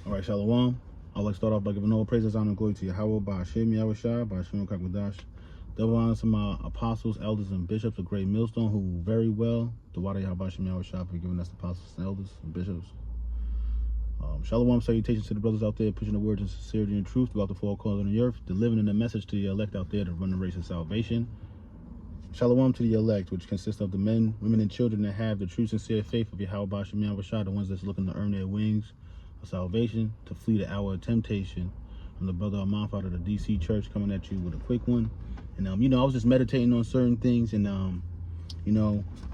All right, Shalom. I'd like to start off by giving all praises, honor, and glory to Yahweh, by Hashem, Yahweh Shai, by Hashem Kakadash. Double honor to my apostles, elders, and bishops of Great Millstone, who very well, the Wada Yahweh, Hashem, Yahweh Shai, for giving us the apostles, and elders, and bishops. Shalom, salutations to the brothers out there, pushing the words in sincerity and truth throughout the four corners of the earth, delivering the message to the elect out there to run the race of salvation. Shalom to the elect, which consists of the men, women, and children that have the true, sincere faith of Yahweh, Hashem, Yahweh Shai, the ones that's looking to earn their wings of salvation, to flee the hour of temptation. I'm the brother Amanf out of the DC church, coming at you with a quick one. And I was just meditating on certain things, and I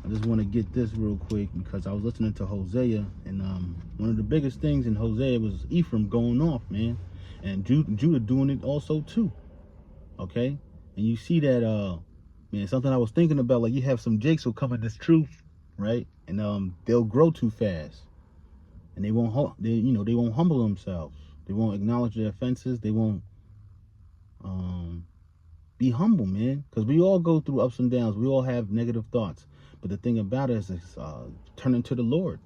just want to get this real quick because I was listening to Hosea, and one of the biggest things in Hosea was Ephraim going off, man, and Judah doing it also too. Okay, and you see that, man, something I was thinking about, like you have some jakes who come in this truth, right, and they'll grow too fast. And they won't humble themselves. They won't acknowledge their offenses. They won't be humble, man. Because we all go through ups and downs. We all have negative thoughts. But the thing about it is, turning to the Lord.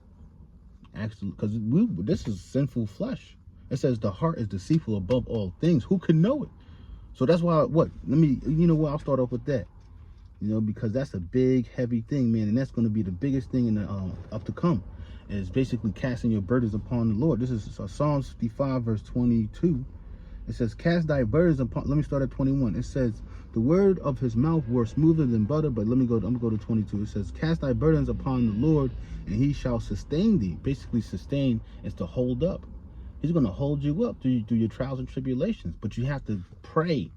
Actually, because this is sinful flesh. It says the heart is deceitful above all things. Who can know it? So that's why. I'll start off with that. Because that's a big, heavy thing, man, and that's going to be the biggest thing in the up to come. Is basically casting your burdens upon the Lord. This is Psalms 55 verse 22. It says, cast thy burdens upon, let me start at 21. It says, the word of his mouth were smoother than butter, but I'm gonna go to 22. It says, cast thy burdens upon the Lord, and he shall sustain thee. Basically, sustain is to hold up. He's gonna hold you up through your trials and tribulations, but you have to pray.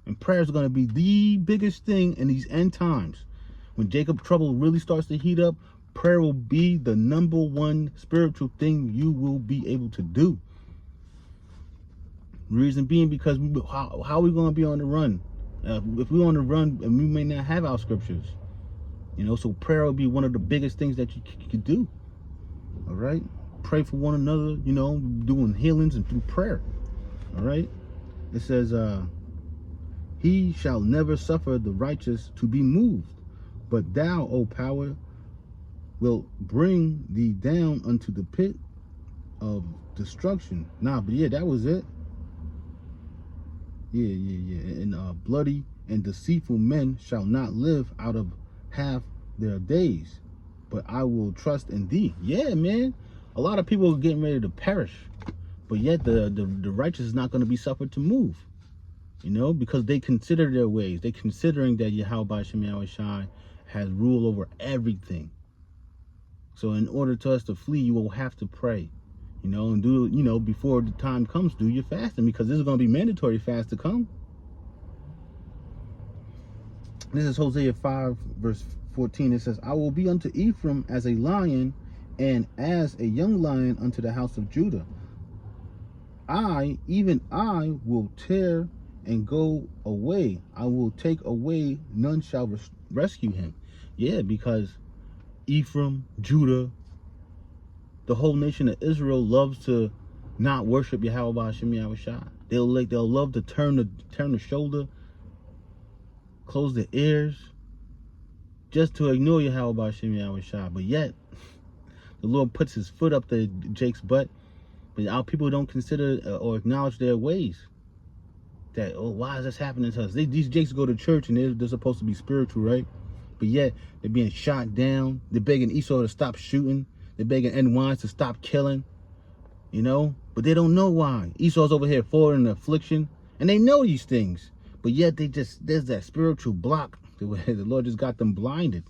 And prayer is gonna be the biggest thing in these end times. When Jacob trouble really starts to heat up, prayer will be the number one spiritual thing you will be able to do. Reason being, because how are we going to be on the run? If we're on the run, and we may not have our scriptures, so prayer will be one of the biggest things that you could do. All right, pray for one another. Doing healings and through prayer. All right, it says, he shall never suffer the righteous to be moved, but thou, O power, will bring thee down unto the pit of destruction. But yeah, that was it. Yeah. And bloody and deceitful men shall not live out of half their days, but I will trust in thee. Yeah, man. A lot of people are getting ready to perish, but yet the righteous is not going to be suffered to move. Because they consider their ways. They considering that Yahweh Hashem Yahweh Shai has rule over everything. So in order to us to flee, you will have to pray, and do, before the time comes, do your fasting, because this is going to be mandatory fast to come. This is Hosea 5 verse 14. It says, I will be unto Ephraim as a lion, and as a young lion unto the house of Judah. Even I will tear and go away. I will take away, none shall rescue him. Yeah, because Ephraim, Judah, the whole nation of Israel loves to not worship Yahweh Hashem Yahweh Shai. They'll love to turn the shoulder, close their ears, just to ignore Yahweh Hashem Yahweh Shai. But yet, the Lord puts his foot up to Jake's butt, but our people don't consider or acknowledge their ways. That, why is this happening to us? These Jakes go to church and they're supposed to be spiritual, right? But yet, they're being shot down. They're begging Esau to stop shooting. They're begging N-Wise to stop killing. But they don't know why. Esau's over here falling in affliction. And they know these things. But yet, there's that spiritual block. The Lord just got them blinded.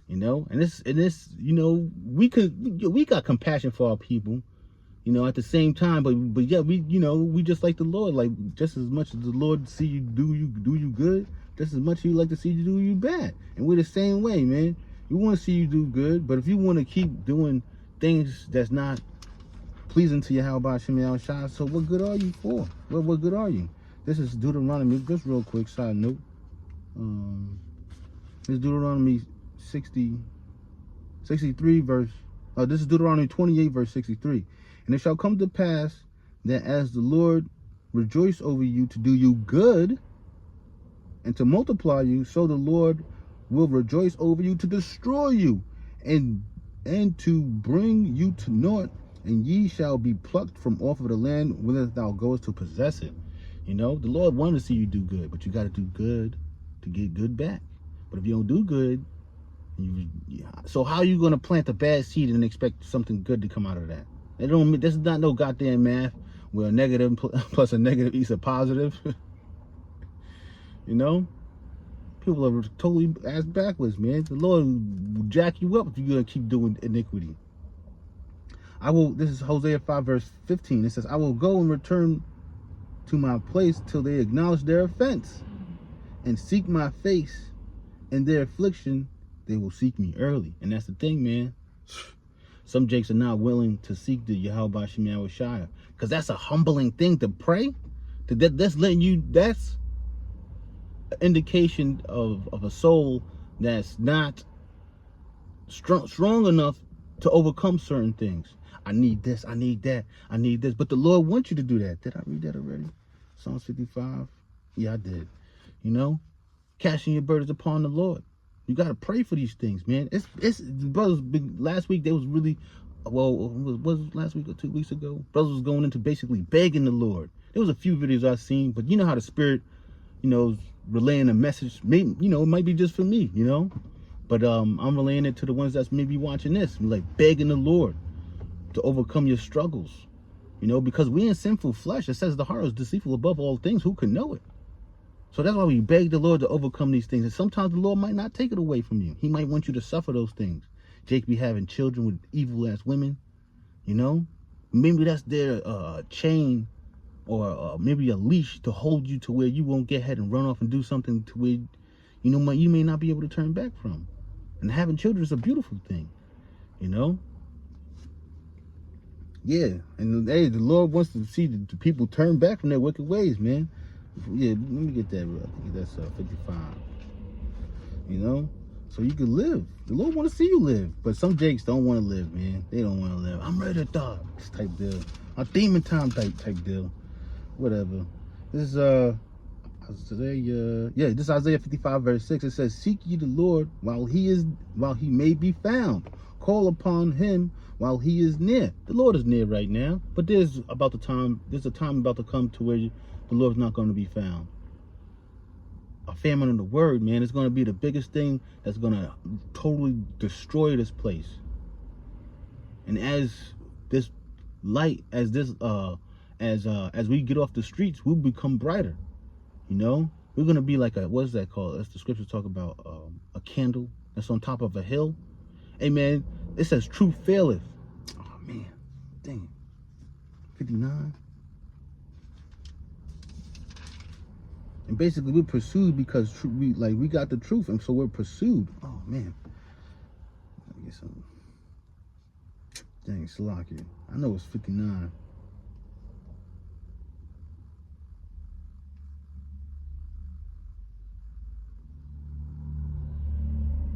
And this, we got compassion for our people. At the same time, but yet we just like the Lord. Like, just as much as the Lord see you do you good, just as much he like to see you do you bad. And we're the same way, man. We want to see you do good, but if you want to keep doing things that's not pleasing to Yahweh Hashem Yahweh Shai, so what good are you for? What good are you? This is Deuteronomy, just real quick, side note. This is Deuteronomy 63 verse, this is Deuteronomy 28 verse 63. And it shall come to pass that as the Lord rejoice over you to do you good and to multiply you, so the Lord will rejoice over you to destroy you and to bring you to naught and ye shall be plucked from off of the land whither thou goest to possess it. You know, the Lord wanted to see you do good, but you got to do good to get good back. But if you don't do good, so how are you going to plant a bad seed and expect something good to come out of that? This is not no goddamn math where a negative plus a negative equals a positive. You know, people are totally ass backwards, man. The Lord will jack you up if you're going to keep doing iniquity. This is Hosea 5 verse 15. It says, I will go and return to my place till they acknowledge their offense and seek my face. In their affliction, they will seek me early. And that's the thing, man. Some jakes are not willing to seek the Yahweh Shem Yahushua, because that's a humbling thing to pray. That's an indication of a soul that's not strong enough to overcome certain things. I need this, I need that, I need this. But the Lord wants you to do that. Did I read that already? Psalms 55? Yeah, I did. You know, casting your burdens upon the Lord. You got to pray for these things, man. It's brothers, last week they was really, was last week or 2 weeks ago? Brothers was going into basically begging the Lord. There was a few videos I've seen, but you know how the Spirit, you know, relaying a message, maybe, you know, it might be just for me, you know, but I'm relaying it to the ones that's maybe watching this, like begging the Lord to overcome your struggles, you know, because we in sinful flesh. It says the heart is deceitful above all things. Who can know it? So that's why we beg the Lord to overcome these things. And sometimes the Lord might not take it away from you. He might want you to suffer those things. Jake be having children with evil ass women, you know, maybe that's their chain, or maybe a leash to hold you to where you won't get ahead and run off and do something to where, you know, you may not be able to turn back from. And having children is a beautiful thing, you know. Yeah, and hey, the Lord wants to see the people turn back from their wicked ways, man. Yeah, let me get that. I think that's 55. You know, so you can live. The Lord want to see you live, but some jakes don't want to live, man. They don't want to live. I'm ready to die. This type deal. A demon time type deal. Whatever. This is Isaiah. This is Isaiah 55 verse 6. It says, "Seek ye the Lord while he may be found. Call upon him while he is near." The Lord is near right now, but there's a time about to come to where the Lord's not going to be found. A famine in the word, man, is going to be the biggest thing that's going to totally destroy this place. And as this light, as we get off the streets, we'll become brighter. You know, we're going to be like what is that called? That's the scriptures talk about, a candle that's on top of a hill. Hey, man, it says truth faileth. Oh, man, dang it. 59. And basically, we're pursued because we got the truth, and so we're pursued. Oh, man. Let me get some. Dang, Salaki. I know it's 59.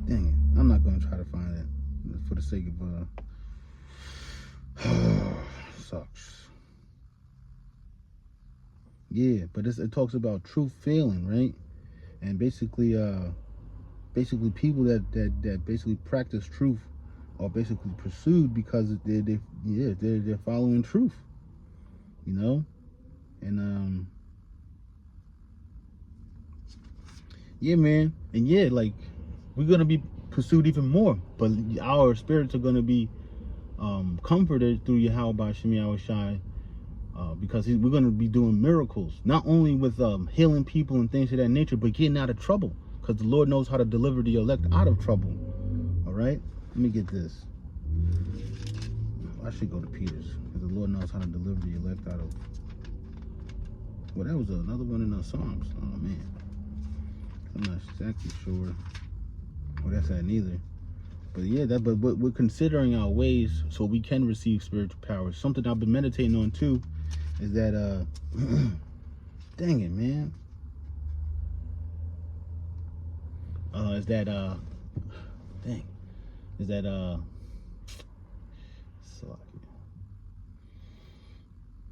Dang it. I'm not going to try to find it for the sake of... sucks. Yeah, but it talks about truth failing, right? And basically people that basically practice truth are basically pursued because they're following truth, you know. And yeah, man, and yeah, like we're gonna be pursued even more, but our spirits are gonna be comforted through Yahweh Shem Yahushai. Because we're going to be doing miracles, not only with healing people and things of that nature, but getting out of trouble, because the Lord knows how to deliver the elect out of trouble. All right, let me get this. I should go to Peter's, because the Lord knows how to deliver the elect out of... Well, that was another one in the Psalms. Oh, man. I'm not exactly sure where that's at neither. But yeah, but we're considering our ways so we can receive spiritual powers. Something I've been meditating on too is that dang it, man.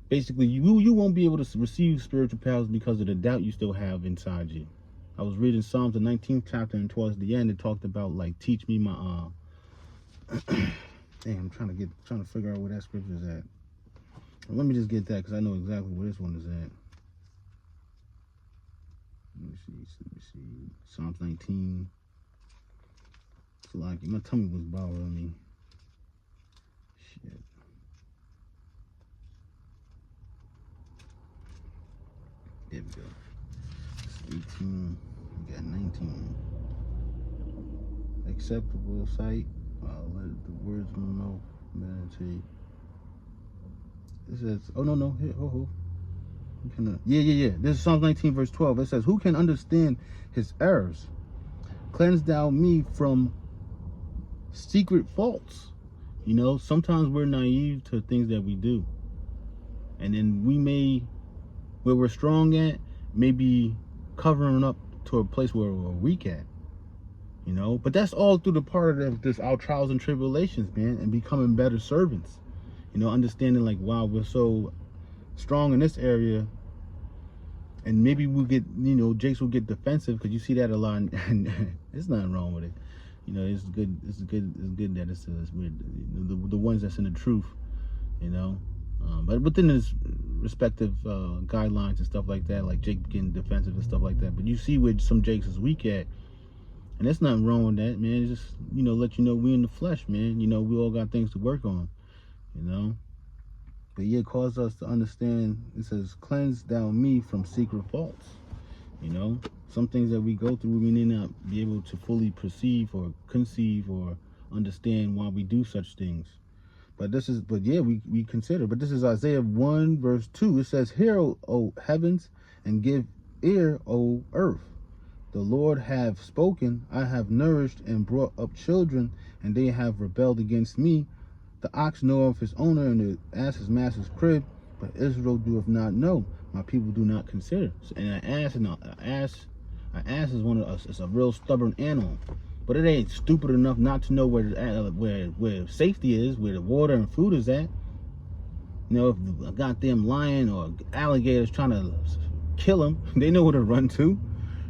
Basically you won't be able to receive spiritual powers because of the doubt you still have inside you. I was reading Psalms, the 19th chapter, and towards the end it talked about, like, teach me my Damn, I'm trying to figure out where that scripture is at. Let me just get that because I know exactly where this one is at. Let me see. Psalms 19. It's like my tummy was bothering me. Shit. There we go. It's 18. We got 19. Acceptable sight. Let the words of my mouth meditate. It says, oh no, here, yeah. This is Psalms 19, verse 12. It says, who can understand his errors? Cleanse thou me from secret faults. You know, sometimes we're naive to things that we do. And then we may, where we're strong at, maybe covering up to a place where we're weak at. You know, but that's all through the part of this, our trials and tribulations, man, and becoming better servants. You know, understanding like, wow, we're so strong in this area, and maybe we'll get, you know, Jakes will get defensive because you see that a lot, and there's nothing wrong with it. You know, it's good that it's the ones that's in the truth, you know, but within his respective guidelines and stuff like that, like Jake getting defensive and stuff like that. But you see where some Jakes is weak at. And there's nothing wrong with that, man. It's just, you know, let you know we in the flesh, man. You know, we all got things to work on, you know. But yeah, it calls us to understand, it says, cleanse thou me from secret faults. You know, some things that we go through, we may not be able to fully perceive or conceive or understand why we do such things. But yeah, we consider. But this is Isaiah 1, verse 2. It says, hear, O heavens, and give ear, O earth. The Lord have spoken, I have nourished and brought up children, and they have rebelled against me. The ox knoweth his owner, and the ass his master's crib, but Israel doeth not know. My people do not consider. And an ass is one of us. It's a real stubborn animal, but it ain't stupid enough not to know where safety is, where the water and food is at. You know, if a goddamn lion or alligator's trying to kill him, they know where to run to.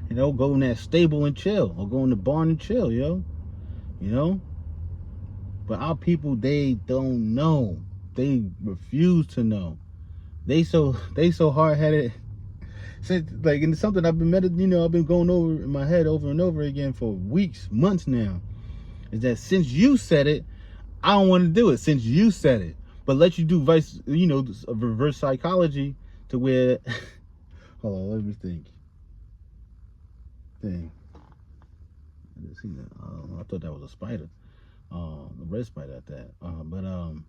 You know, go in that stable and chill, or go in the barn and chill, yo. You know? But our people, they don't know. They refuse to know. They so hard-headed. Since, like, and it's something I've been I've been going over in my head over and over again for weeks, months now. Is that since you said it, I don't want to do it. Since you said it, but let you do reverse psychology to where. Hold on, let me think. Dang. I didn't see that. I thought that was a spider. A red spider at that. But I'm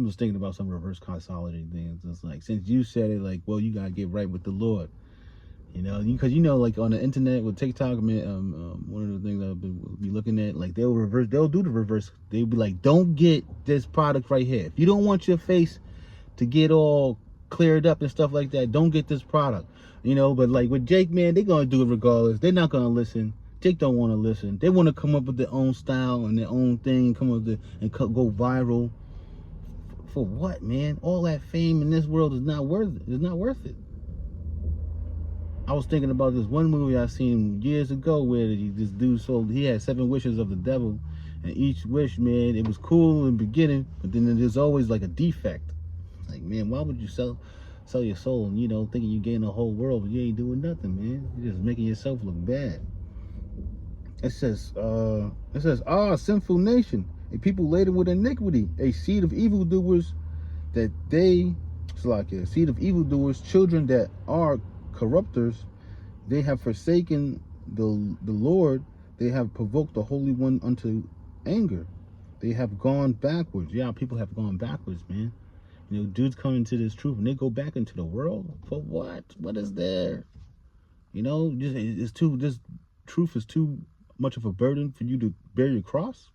just thinking about some reverse psychology things. It's like, since you said it, like, well, you gotta get right with the Lord. You know, because like on the internet with TikTok, man, one of the things I'll be looking at, like they'll do the reverse. They'll be like, don't get this product right here. If you don't want your face to get all cleared up and stuff like that, don't get this product. You know, but like with Jake, man, they're gonna do it regardless. They're not gonna listen. Jake don't want to listen. They want to come up with their own style and their own thing, come up with and go viral. For what, man? All that fame in this world is not worth it. It's not worth it. I was thinking about this one movie I seen years ago where this dude he had 7 wishes of the devil, and each wish, man, it was cool in the beginning, but then there's always like a defect. Like, man, why would you sell your soul and, you know, thinking you gain the whole world, but you ain't doing nothing, man. You're just making yourself look bad. It says, sinful nation, a people laden with iniquity, a seed of evildoers, seed of evildoers, children that are corrupters. They have forsaken the Lord. They have provoked the Holy One unto anger. They have gone backwards. Yeah, people have gone backwards, man. You know, dudes come into this truth and they go back into the world for what? What is there? You know, this truth is too much of a burden for you to bear your cross,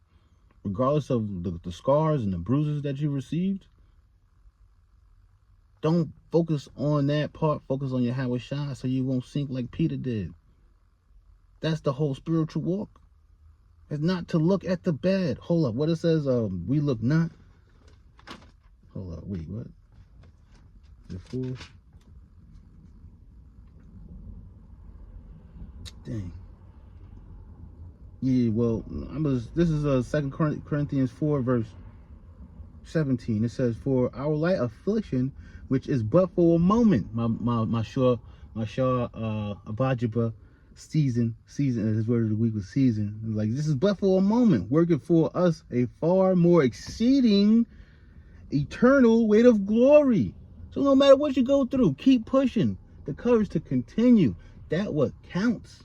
regardless of the scars and the bruises that you received. Don't focus on that part. Focus on your Howard Shine so you won't sink like Peter did. That's the whole spiritual walk. It's not to look at the bad. Hold up. What it says, we look not. Hold up. Wait, what? The fool. Dang. Yeah, well, this is 2 Corinthians 4 verse 17. It says, "For our light affliction, which is but for a moment." My Abajaba season, his word of the week was season. Like, this is but for a moment, working for us a far more exceeding eternal weight of glory. So no matter what you go through, keep pushing. The courage to continue. That what counts.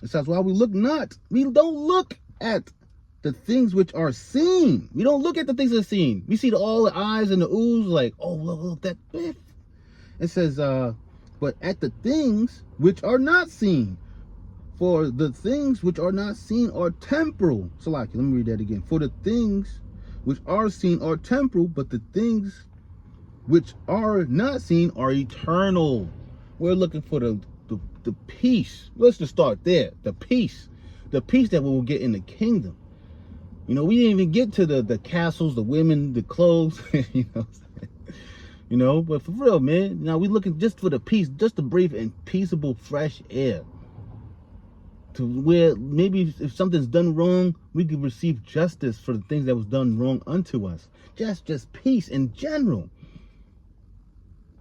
That's why we don't look at the things which are seen. We don't look at the things that are seen. We see all the eyes and the oohs, like, oh, look, that biff. It says, but at the things which are not seen. For the things which are not seen are temporal. Salaki, let me read that again. For the things which are seen are temporal, but the things which are not seen are eternal. We're looking for the peace. Let's just start there. The peace that we will get in the kingdom. You know, we didn't even get to the castles, the women, the clothes. But for real, man. Now we looking just for the peace, just to breathe in peaceable, fresh air. To where maybe if something's done wrong, we could receive justice for the things that was done wrong unto us. Just peace in general.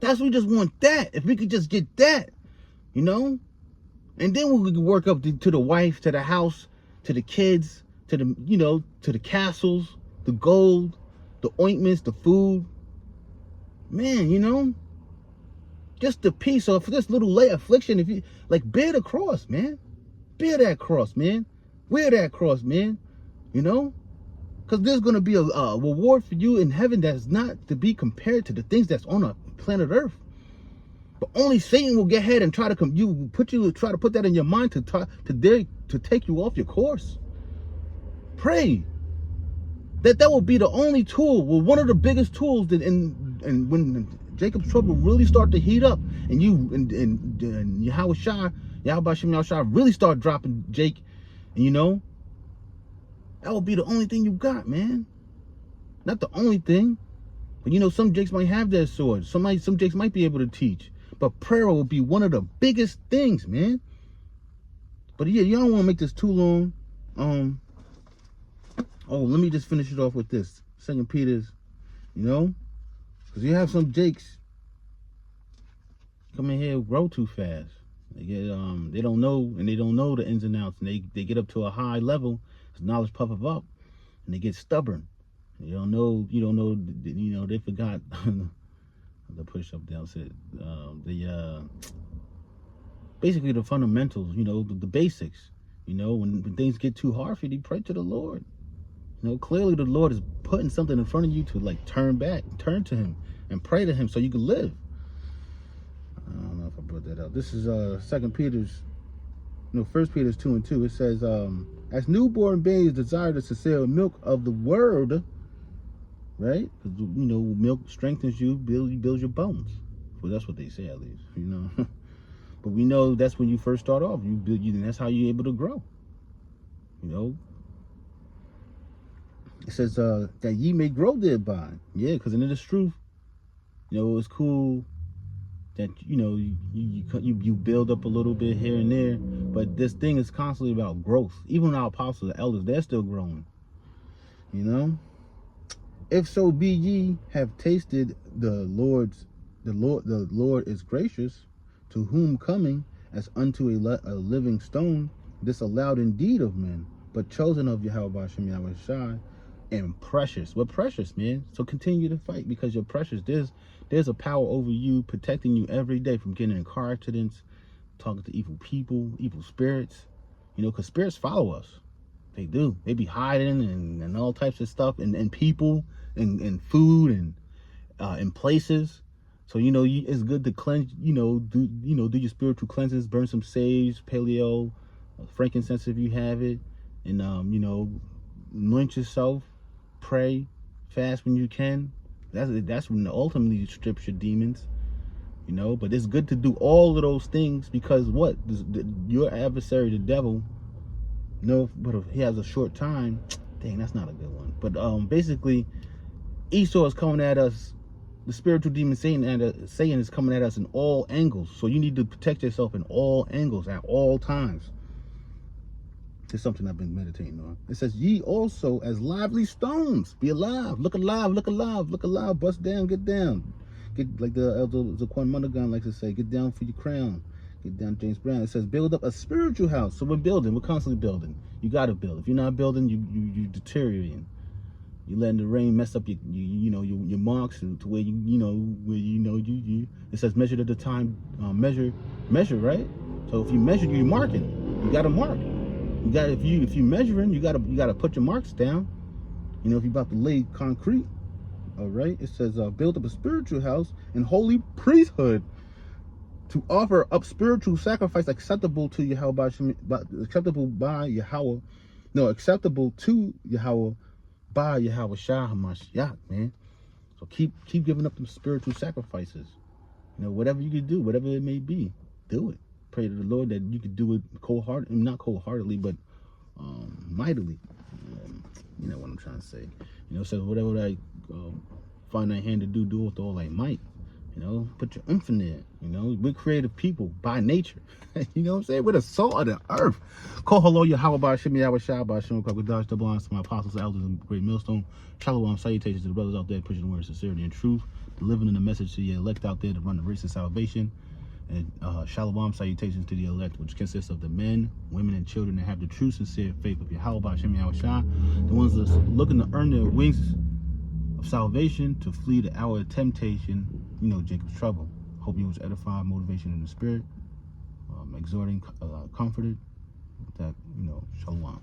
We just want that. If we could just get that, and then we could work up to the wife, to the house, to the kids, to the castles, the gold, the ointments, the food. Man, just the peace. So for this little light affliction, if you bear the cross, man. Bear that cross, man. Wear that cross, man. Because there's going to be a reward for you in heaven that's not to be compared to the things that's on a planet Earth. But only Satan will get ahead and try to try to put that in your mind to take you off your course. Pray that will be the only tool, one of the biggest tools that and when Jacob's trouble really start to heat up, and Yahweh Shai really start dropping Jake, and that will be the only thing you got, man. Not the only thing, but some Jakes might have that sword. Some Jakes might be able to teach, but prayer will be one of the biggest things, man. But yeah, you don't want to make this too long. Let me just finish it off with this. 2 Peter's, because you have some Jakes come in here grow too fast. They don't know, and they don't know the ins and outs, and they get up to a high level, knowledge puff up, and they get stubborn. You don't know, they forgot the push up down said basically the fundamentals, the basics. When things get too hard for you, pray to the Lord. Clearly the Lord is putting something in front of you to turn to him and pray to him so you can live. I don't know if I brought that up. This is 1 Peter's 2:2. It says, as newborn babes desire the sincere milk of the word, right? Because milk strengthens you, builds your bones. Well, that's what they say, at least, But we know that's when you first start off. And that's how you're able to grow. It says that ye may grow thereby. Yeah, because in it is truth. It's cool that you build up a little bit here and there, but this thing is constantly about growth. Even our apostles, the elders, they're still growing. If so be ye have tasted the Lord is gracious, to whom coming as unto a living stone, disallowed indeed of men, but chosen of Yahweh Shem Yahweh Shai, and precious. We're precious, man. So continue to fight, because you're precious. There's a power over you, protecting you every day from getting in car accidents, talking to evil people, evil spirits. Because spirits follow us. They do. They be hiding and all types of stuff, and people and food and in places. So it's good to cleanse. Do your spiritual cleanses, burn some sage, paleo, frankincense if you have it, and anoint yourself, pray, fast when you can. That's when ultimately you strips your demons. But it's good to do all of those things, because your adversary, the devil, but if he has a short time, dang, that's not a good one. But basically, Esau is coming at us. The spiritual demon Satan is coming at us in all angles. So you need to protect yourself in all angles at all times. to something I've been meditating on. It says, ye also as lively stones, be alive, look alive, look alive, look alive, bust down, get down. Get, like the Elder Zaquan Monaghan likes to say, get down for your crown. Get down, James Brown. It says, build up a spiritual house. So we're building, we're constantly building. You got to build. If you're not building, you deteriorating. You letting the rain mess up your marks to where it says measure at the time, measure, right? So if you measure, you're marking. You got to mark. You got, if you measuring, you got to put your marks down. If you're about to lay concrete, all right. It says build up a spiritual house and holy priesthood to offer up spiritual sacrifice acceptable to Yahweh, acceptable to Yahweh by Yahweh Shah Hamashiach, man. So keep giving up them spiritual sacrifices. Whatever you can do, whatever it may be, do it. Pray to the Lord that you could do it not cold-heartedly, but mightily. You know what I'm trying to say. It says whatever I find thy hand to do, do with all thy might. Put your oomph in there. We're creative people by nature. You know what I'm saying? We're the salt of the earth. Call hello, Yahweh Ba'Shem, Yahweh Shah Ba'Shem, Kwakwadaj, the belongs to my apostles, elders, and great millstone. Shalom, salutations to the brothers out there pushing the word of sincerity and truth, delivering the message to the elect out there to run the race of salvation. And shalom, salutations to the elect, which consists of the men, women, and children that have the true, sincere faith of Yahweh Ba'Shem, Yahweh Shah, the ones that's looking to earn their wings of salvation to flee the hour of temptation, Jacob's trouble. Hope you was edified, motivation in the spirit, exhorting, comforted. That, shalom.